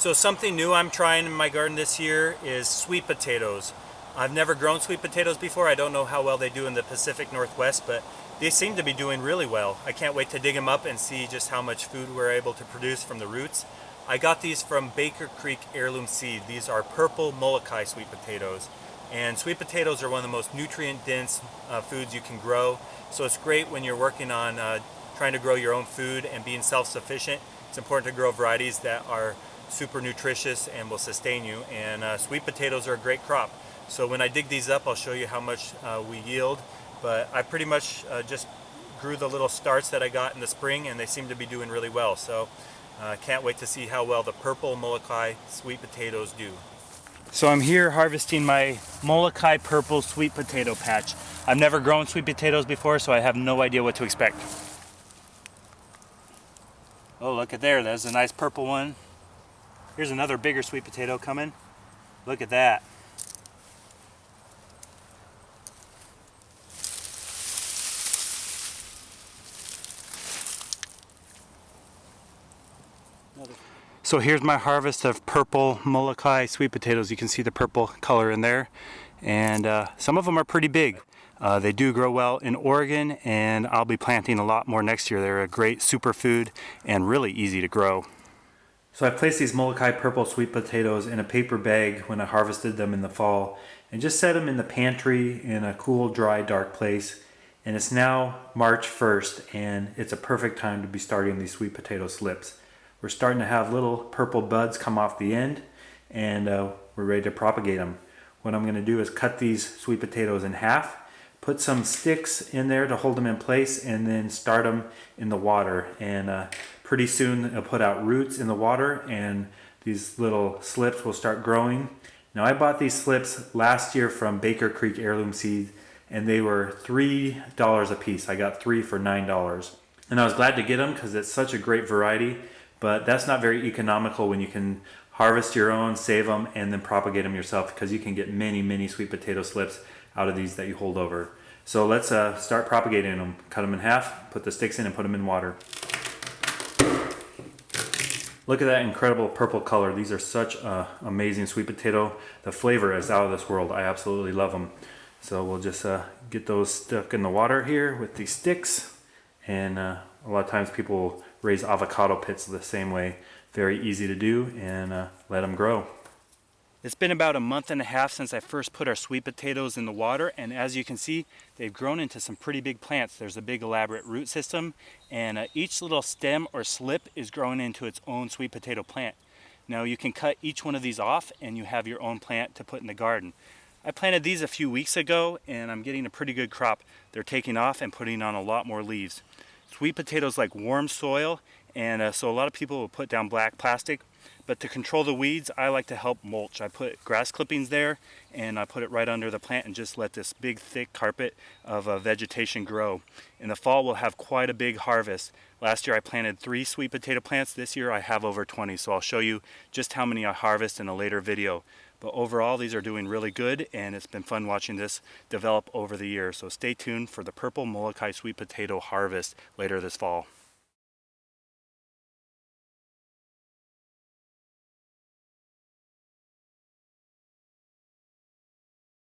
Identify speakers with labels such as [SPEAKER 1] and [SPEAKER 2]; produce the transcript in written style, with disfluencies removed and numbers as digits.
[SPEAKER 1] So something new I'm trying in my garden this year is sweet potatoes. I've never grown sweet potatoes before. I don't know how well they do in the Pacific Northwest, but they seem to be doing really well. I can't wait to dig them up and see just how much food we're able to produce from the roots. I got these from Baker Creek Heirloom Seed. These are purple Molokai sweet potatoes. And sweet potatoes are one of the most nutrient-dense foods you can grow. So it's great when you're working on trying to grow your own food and being self-sufficient. It's important to grow varieties that are super nutritious and will sustain you, and sweet potatoes are a great crop. So when I dig these up, I'll show you how much we yield, but I pretty much just grew the little starts that I got in the spring, and they seem to be doing really well. So I can't wait to see how well the purple Molokai sweet potatoes do. So I'm here harvesting my Molokai purple sweet potato patch. I've never grown sweet potatoes before, so I have no idea what to expect. Oh, look at there, there's a nice purple one. Here's another bigger sweet potato coming. Look at that. So here's my harvest of purple Molokai sweet potatoes. You can see the purple color in there. And some of them are pretty big. They do grow well in Oregon, and I'll be planting a lot more next year. They're a great superfood and really easy to grow. So I placed these Molokai purple sweet potatoes in a paper bag when I harvested them in the fall and just set them in the pantry in a cool, dry, dark place. And it's now March 1st, and it's a perfect time to be starting these sweet potato slips. We're starting to have little purple buds come off the end, and we're ready to propagate them. What I'm going to do is cut these sweet potatoes in half, put some sticks in there to hold them in place, and then start them in the water. And pretty soon they'll put out roots in the water, and these little slips will start growing. Now I bought these slips last year from Baker Creek Heirloom Seed, and they were $3 a piece. I got 3 for $9. And I was glad to get them because it's such a great variety, but that's not very economical when you can harvest your own, save them, and then propagate them yourself, because you can get many sweet potato slips out of these that you hold over. So let's start propagating them. Cut them in half, put the sticks in, and put them in water. Look at that incredible purple color. These are such an amazing sweet potato. The flavor is out of this world. I absolutely love them. So we'll just get those stuck in the water here with these sticks. And a lot of times people raise avocado pits the same way. Very easy to do, and let them grow. It's been about a month and a half since I first put our sweet potatoes in the water, and as you can see, they've grown into some pretty big plants. There's a big elaborate root system, and each little stem or slip is growing into its own sweet potato plant. Now you can cut each one of these off and you have your own plant to put in the garden. I planted these a few weeks ago, and I'm getting a pretty good crop. They're taking off and putting on a lot more leaves. Sweet potatoes like warm soil, and so a lot of people will put down black plastic. But to control the weeds, I like to help mulch. I put grass clippings there, and I put it right under the plant and just let this big thick carpet of vegetation grow. In the fall we'll have quite a big harvest. Last year I planted 3 sweet potato plants. This year I have over 20, so I'll show you just how many I harvest in a later video. But overall these are doing really good, and it's been fun watching this develop over the years. So stay tuned for the purple Molokai sweet potato harvest later this fall.